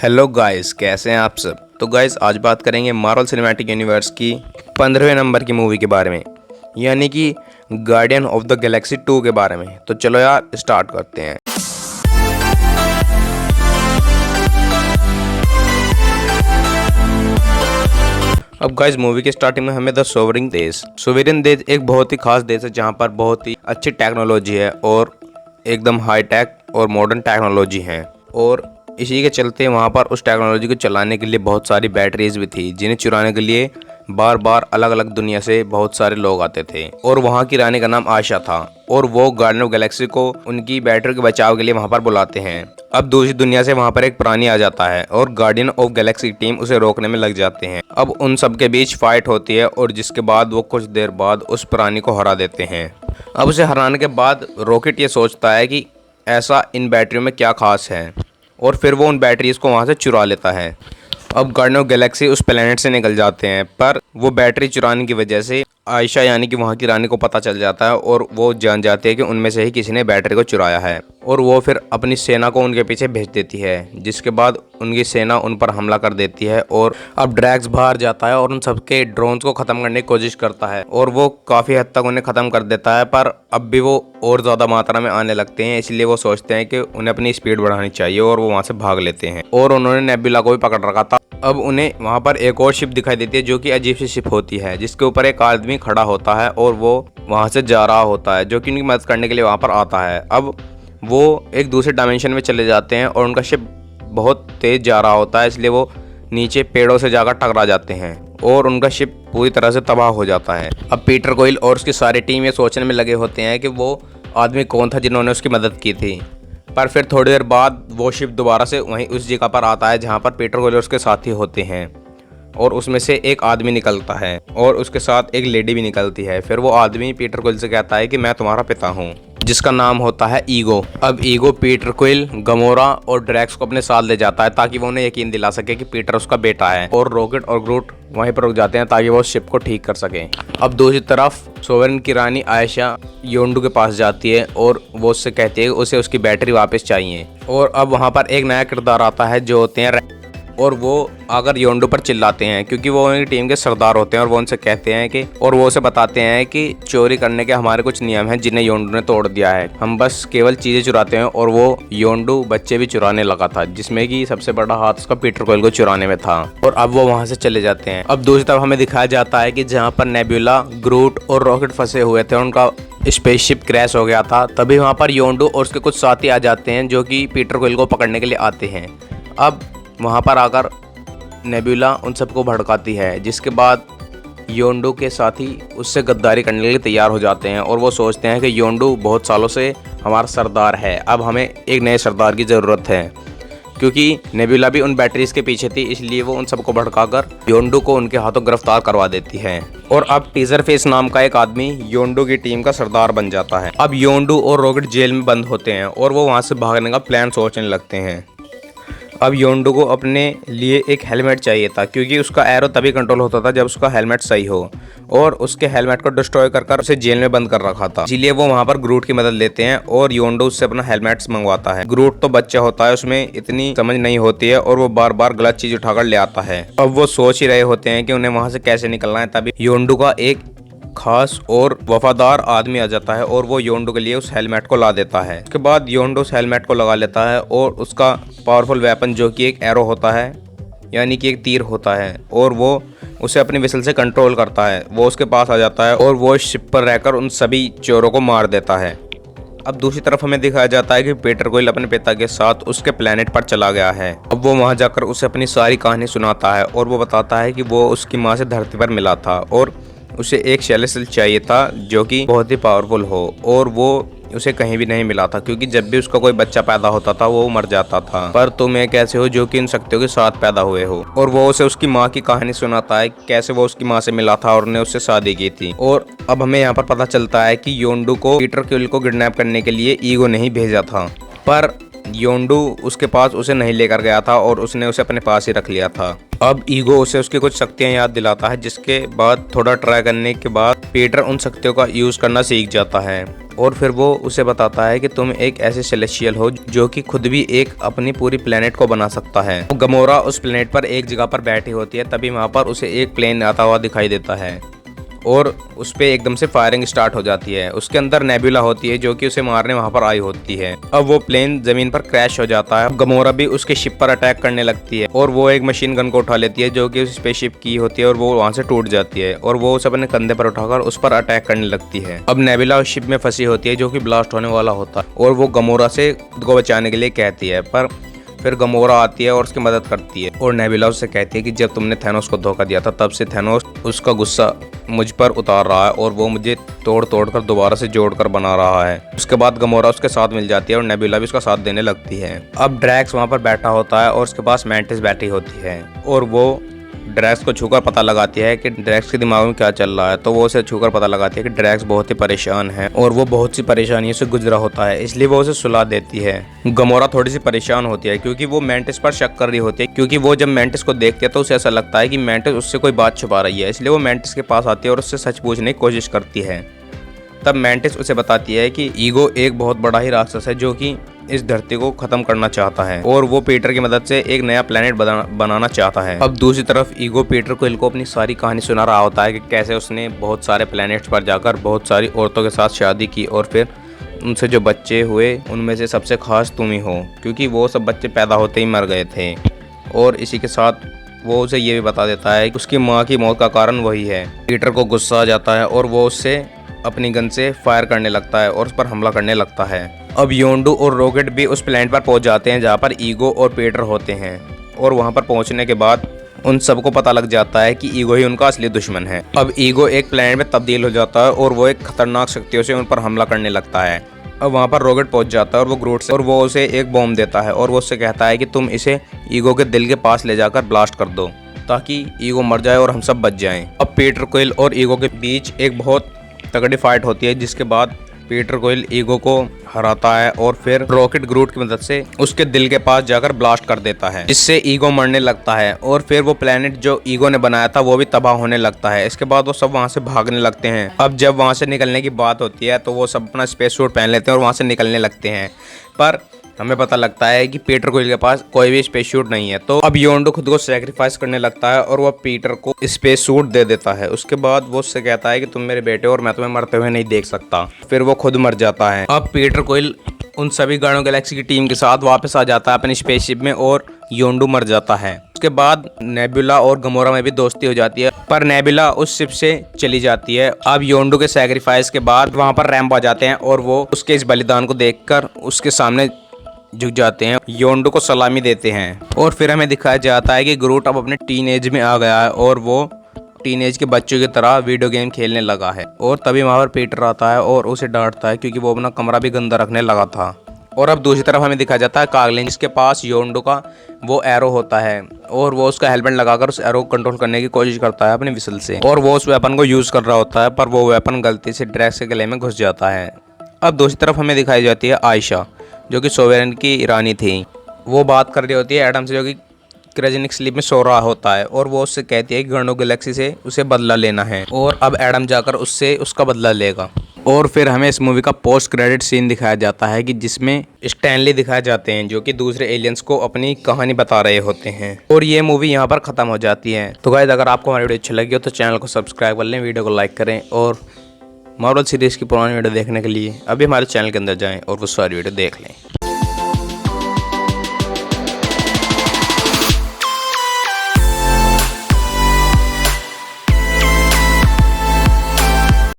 Hello guys, कैसे हैं आप सब। तो गाइस आज बात करेंगे मार्वल सिनेमैटिक यूनिवर्स की 15वें नंबर की मूवी के बारे में, यानी कि गार्डियन ऑफ द गैलेक्सी 2 के बारे में। तो चलो यार स्टार्ट करते हैं। अब गाइस मूवी के स्टार्टिंग में हमें द सोवरेन देश एक बहुत ही खास देश है जहाँ पर बहुत ही अच्छी टेक्नोलॉजी है और एकदम हाई टेक और मॉडर्न टेक्नोलॉजी है। और इसी के चलते वहाँ पर उस टेक्नोलॉजी को चलाने के लिए बहुत सारी बैटरीज भी थी, जिन्हें चुराने के लिए बार बार अलग अलग दुनिया से बहुत सारे लोग आते थे। और वहाँ की रानी का नाम आयशा था और वो गार्डियन ऑफ गैलेक्सी को उनकी बैटरी के बचाव के लिए वहाँ पर बुलाते हैं। अब दूसरी दुनिया से वहाँ पर एक प्राणी आ जाता है और गार्डियन ऑफ गैलेक्सी की टीम उसे रोकने में लग जाते हैं। अब उन सब के बीच फाइट होती है और जिसके बाद वो कुछ देर बाद उस प्राणी को हरा देते हैं। अब उसे हराने के बाद रॉकेट ये सोचता है कि ऐसा इन बैटरियों में क्या खास है, और फिर वो उन बैटरीज को वहाँ से चुरा लेता है। अब गार्डियन ऑफ गैलेक्सी उस प्लेनेट से निकल जाते हैं, पर वो बैटरी चुराने की वजह से आयशा यानी कि वहाँ की रानी को पता चल जाता है और वो जान जाती है कि उनमें से ही किसी ने बैटरी को चुराया है। और वो फिर अपनी सेना को उनके पीछे भेज देती है, जिसके बाद उनकी सेना उन पर हमला कर देती है। और अब ड्रैक्स बाहर जाता है और उन सबके ड्रोन्स को ख़त्म करने की कोशिश करता है और वो काफ़ी हद तक उन्हें ख़त्म कर देता है, पर अब भी वो और ज़्यादा मात्रा में आने लगते हैं। इसलिए वो सोचते हैं कि उन्हें अपनी स्पीड बढ़ानी चाहिए और वो वहाँ से भाग लेते हैं। और उन्होंने नेबुला को भी पकड़ रखा था। अब उन्हें वहाँ पर एक और शिप दिखाई देती है जो कि अजीब सी शिप होती है, जिसके ऊपर एक आदमी खड़ा होता है और वो वहाँ से जा रहा होता है, जो कि उनकी मदद करने के लिए वहाँ पर आता है। अब वो एक दूसरे डायमेंशन में चले जाते हैं और उनका शिप बहुत तेज़ जा रहा होता है, इसलिए वो नीचे पेड़ों से जाकर टकरा जाते हैं और उनका शिप पूरी तरह से तबाह हो जाता है। अब पीटर क्विल और उसकी सारी टीम ये सोचने में लगे होते हैं कि वो आदमी कौन था जिन्होंने उसकी मदद की थी। पर फिर थोड़ी देर बाद वो शिप दोबारा से वहीं उस जगह पर आता है जहाँ पर पीटर क्विल और उसके साथी होते हैं, और उसमें से एक आदमी निकलता है और उसके साथ एक लेडी भी निकलती है। फिर वो आदमी पीटर क्विल से कहता है कि मैं तुम्हारा पिता हूँ, जिसका नाम होता है ईगो। अब ईगो पीटर क्विल, गमोरा और ड्रैक्स को अपने साथ ले जाता है ताकि वो उन्हें यकीन दिला सके कि पीटर उसका बेटा है। और रॉकेट और ग्रूट वहीं पर रुक जाते हैं ताकि वो उस शिप को ठीक कर सके। अब दूसरी तरफ सोवरेन की रानी आयशा योंडू के पास जाती है और वो उससे कहती है कि उसे उसकी बैटरी वापस चाहिए। और अब वहाँ पर एक नया किरदार आता है जो होते हैं, और वो आकर योंडू पर चिल्लाते हैं क्योंकि वो उनकी टीम के सरदार होते हैं। और वो उनसे कहते हैं कि, और वो उसे बताते हैं कि चोरी करने के हमारे कुछ नियम हैं जिन्हें योंडू ने तोड़ दिया है। हम बस केवल चीज़ें चुराते हैं। और वो योंडू बच्चे भी चुराने लगा था, जिसमें कि सबसे बड़ा हाथ उसका पीटर क्विल को चुराने में था। और अब वो वहाँ से चले जाते हैं। अब दूसरी तरफ हमें दिखाया जाता है कि जहाँ पर नेबुला, ग्रूट और रॉकेट फंसे हुए थे, उनका स्पेसशिप क्रैश हो गया था, तभी वहाँ पर योंडू और उसके कुछ साथी आ जाते हैं जो कि पीटर क्विल को पकड़ने के लिए आते हैं। अब वहाँ पर आकर नेबुला उन सबको भड़काती है, जिसके बाद योंडू के साथी उससे गद्दारी करने के लिए तैयार हो जाते हैं। और वो सोचते हैं कि योंडू बहुत सालों से हमारा सरदार है, अब हमें एक नए सरदार की ज़रूरत है। क्योंकि नेबुला भी उन बैटरीज के पीछे थी, इसलिए वो उन सबको भड़काकर योंडू को उनके हाथों गिरफ्तार करवा देती है। और अब टीजर फेस नाम का एक आदमी योंडू की टीम का सरदार बन जाता है। अब योंडू और रॉकेट जेल में बंद होते हैं और वो वहाँ से भागने का प्लान सोचने लगते हैं। अब योंडू को अपने लिए एक हेलमेट चाहिए था, क्योंकि उसका एरो तभी कंट्रोल होता था जब उसका हेलमेट सही हो, और उसके हेलमेट को डिस्ट्रॉय कर उसे जेल में बंद कर रखा था। इसीलिए वो वहाँ पर ग्रूट की मदद लेते हैं और योंडू उससे अपना हेलमेट मंगवाता है। ग्रूट तो बच्चा होता है, उसमें इतनी समझ नहीं होती है और वो बार बार गलत चीज उठाकर ले आता है। अब वो सोच ही रहे होते हैं कि उन्हें वहाँ से कैसे निकलना है, तभी योंडू का एक खास और वफादार आदमी आ जाता है और वो योंडू के लिए उस हेलमेट को ला देता है। उसके बाद योंडू उस हेलमेट को लगा लेता है और उसका पावरफुल वेपन जो कि एक एरो होता है, यानी कि एक तीर होता है, और वो उसे अपनी विसल से कंट्रोल करता है। वो उसके पास आ जाता है और वो शिप पर रहकर उन सभी चोरों को मार देता है। अब दूसरी तरफ हमें दिखाया जाता है कि पीटर क्विल अपने पिता के साथ उसके प्लेनेट पर चला गया है। अब वो वहाँ जाकर उसे अपनी सारी कहानी सुनाता है और वो बताता है कि वो उसकी माँ से धरती पर मिला था और उसे एक सेलेस्टियल चाहिए था जो कि बहुत ही पावरफुल हो, और वो उसे कहीं भी नहीं मिला था, क्योंकि जब भी उसका कोई बच्चा पैदा होता था वो मर जाता था। पर तुम एक ऐसे हो जो कि इन शक्तियों के साथ पैदा हुए हो। और वो उसे उसकी माँ की कहानी सुनाता है, कैसे वो उसकी माँ से मिला था और उन्हें उससे शादी की थी। और अब हमें यहाँ पर पता चलता है कि योंडू को पीटर क्विल को किडनैप करने के लिए ईगो नहीं भेजा था, पर योंडू उसके पास उसे नहीं लेकर गया था और उसने उसे अपने पास ही रख लिया था। अब ईगो उसे उसकी कुछ शक्तियां याद दिलाता है, जिसके बाद थोड़ा ट्राई करने के बाद पीटर उन शक्तियों का यूज करना सीख जाता है और फिर वो उसे बताता है कि तुम एक ऐसे सेलेस्टियल हो जो कि खुद भी एक अपनी पूरी प्लेनेट को बना सकता है। गमोरा उस प्लेनेट पर एक जगह पर बैठी होती है, तभी वहां पर उसे एक प्लेन आता हुआ दिखाई देता है और उस पे एकदम से फायरिंग स्टार्ट हो जाती है। उसके अंदर नेबुला होती है जो कि उसे मारने वहां पर आई होती है। अब वो प्लेन जमीन पर क्रैश हो जाता है। गमोरा भी उसके शिप पर अटैक करने लगती है और वो एक मशीन गन को उठा लेती है जो कि उस स्पेसशिप की होती है और वो वहां से टूट जाती है और वो उसे अपने कंधे पर उठाकर उस पर अटैक करने लगती है। अब नेबुला उस शिप में फंसी होती है जो कि ब्लास्ट होने वाला होता है और वो गमोरा से खुद को बचाने के लिए कहती है, पर फिर गमोरा आती है और उसकी मदद करती है और नेबुला उससे कहती है कि जब तुमने थैनोस को धोखा दिया था तब से थैनोस उसका गुस्सा मुझ पर उतार रहा है और वो मुझे तोड़ तोड़ कर दोबारा से जोड़ कर बना रहा है। उसके बाद गमोरा उसके साथ मिल जाती है और नेबुला भी उसका साथ देने लगती है। अब ड्रैक्स वहाँ पर बैठा होता है और उसके पास मैंटिस बैठी होती है और वो ड्रैक्स को छूकर पता लगाती है कि ड्रैक्स के दिमाग में क्या चल रहा है। तो वो उसे छूकर पता लगाती है कि ड्रैक्स बहुत ही परेशान है और वो बहुत सी परेशानियों से गुजरा होता है, इसलिए वो उसे सुला देती है। गमोरा थोड़ी सी परेशान होती है क्योंकि वो मैंटिस पर शक कर रही होती है, क्योंकि वो जब मैंटिस को देखती है तो उसे ऐसा लगता है कि मैंटिस उससे कोई बात छुपा रही है, इसलिए वो मैंटिस के पास आती है और उससे सच पूछने की कोशिश करती है। तब मैंटिस उसे बताती है कि ईगो एक बहुत बड़ा ही राक्षस है जो कि इस धरती को खत्म करना चाहता है और वो पीटर की मदद से एक नया प्लेनेट बनाना चाहता है। अब दूसरी तरफ ईगो पीटर को इनको अपनी सारी कहानी सुना रहा होता है कि कैसे उसने बहुत सारे प्लेनेट्स पर जाकर बहुत सारी औरतों के साथ शादी की और फिर उनसे जो बच्चे हुए उनमें से सबसे खास तुम ही हो, क्योंकि वो सब बच्चे पैदा होते ही मर गए थे। और इसी के साथ वो उसे ये भी बता देता है कि उसकी माँ की मौत का कारण वही है। पीटर को गुस्सा आ जाता है और वो उससे अपनी गन से फायर करने लगता है और उस पर हमला करने लगता है। अब योंडू और रॉकेट भी उस प्लेनेट पर पहुंच जाते हैं जहां पर ईगो और पीटर होते हैं और वहां पर पहुंचने के बाद उन सबको पता लग जाता है कि ईगो ही उनका असली दुश्मन है। अब ईगो एक प्लेनेट में तब्दील हो जाता है और वो एक खतरनाक शक्तियों से उन पर हमला करने लगता है। अब वहां पर रॉकेट पहुंच जाता है और वो ग्रूट से और वो उसे एक बॉम्ब देता है और वो उससे कहता है कि तुम इसे ईगो के दिल के पास ले जाकर ब्लास्ट कर दो ताकि ईगो मर जाए और हम सब बच जाएं। अब पीटर क्विल और ईगो के बीच एक बहुत तगड़ी फाइट होती है, जिसके बाद पीटर क्विल ईगो को हराता है और फिर रॉकेट ग्रूट की मदद से उसके दिल के पास जाकर ब्लास्ट कर देता है। इससे ईगो मरने लगता है और फिर वो प्लेनेट जो ईगो ने बनाया था वो भी तबाह होने लगता है। इसके बाद वो सब वहां से भागने लगते हैं। अब जब वहां से निकलने की बात होती है तो वो सब अपना स्पेस सूट पहन लेते हैं और वहां से निकलने लगते हैं, पर हमें पता लगता है कि पीटर क्विल के पास कोई भी स्पेस सूट नहीं है। तो अब योंडू खुद को सैक्रिफाइस करने लगता है और वह पीटर को स्पेस सूट दे देता है। उसके बाद वो उससे कहता है कि तुम मेरे बेटे और मैं तुम्हें मरते हुए नहीं देख सकता। फिर वो खुद मर जाता है। अब पीटर क्विल उन सभी गार्डियन गैलेक्सी की टीम के साथ वापस आ जाता है अपनी स्पेसशिप में और योंडू मर जाता है। उसके बाद नेबुला और गमोरा में भी दोस्ती हो जाती है, पर नेबुला उस शिप से चली जाती है। अब योंडू के सैक्रिफाइस के बाद वहां पर रैम्प आ जाते हैं और वो उसके इस बलिदान को देखकर उसके सामने झुक जाते हैं, योंडू को सलामी देते हैं और फिर हमें दिखाया जाता है कि ग्रूट अब अपने टीनेज में आ गया है और वो टीनेज के बच्चों की तरह वीडियो गेम खेलने लगा है। और तभी वहाँ पर पीटर आता है और उसे डांटता है क्योंकि वो अपना कमरा भी गंदा रखने लगा था। और अब दूसरी तरफ हमें दिखाया जाता है कार्लिन, जिसके पास योंडू का वो एरो होता है और वो उसका हेलमेट लगाकर उस एरो को कंट्रोल करने की कोशिश करता है अपने विसल से और वो उस वेपन को यूज़ कर रहा होता है, पर वो वेपन गलती से ड्रैक्स के गले में घुस जाता है। अब दूसरी तरफ हमें दिखाई जाती है आयशा, जो कि सोवेरेन की रानी थी। वो बात कर रही होती है एडम से, जो कि क्रायोजेनिक स्लीप में सो रहा होता है और वो उससे कहती है कि गार्डियन गैलेक्सी से उसे बदला लेना है और अब एडम जाकर उससे उसका बदला लेगा। और फिर हमें इस मूवी का पोस्ट क्रेडिट सीन दिखाया जाता है कि जिसमें स्टैनली दिखाए जाते हैं जो कि दूसरे एलियंस को अपनी कहानी बता रहे होते हैं। और ये मूवी यहाँ पर ख़त्म हो जाती है। तो गाइस, अगर आपको हमारी वीडियो अच्छी लगी हो तो चैनल को सब्सक्राइब कर लें, वीडियो को लाइक करें और मार्वल सीरीज़ की पुरानी वीडियो देखने के लिए अभी हमारे चैनल के अंदर जाएं और वो सारी वीडियो देख लें।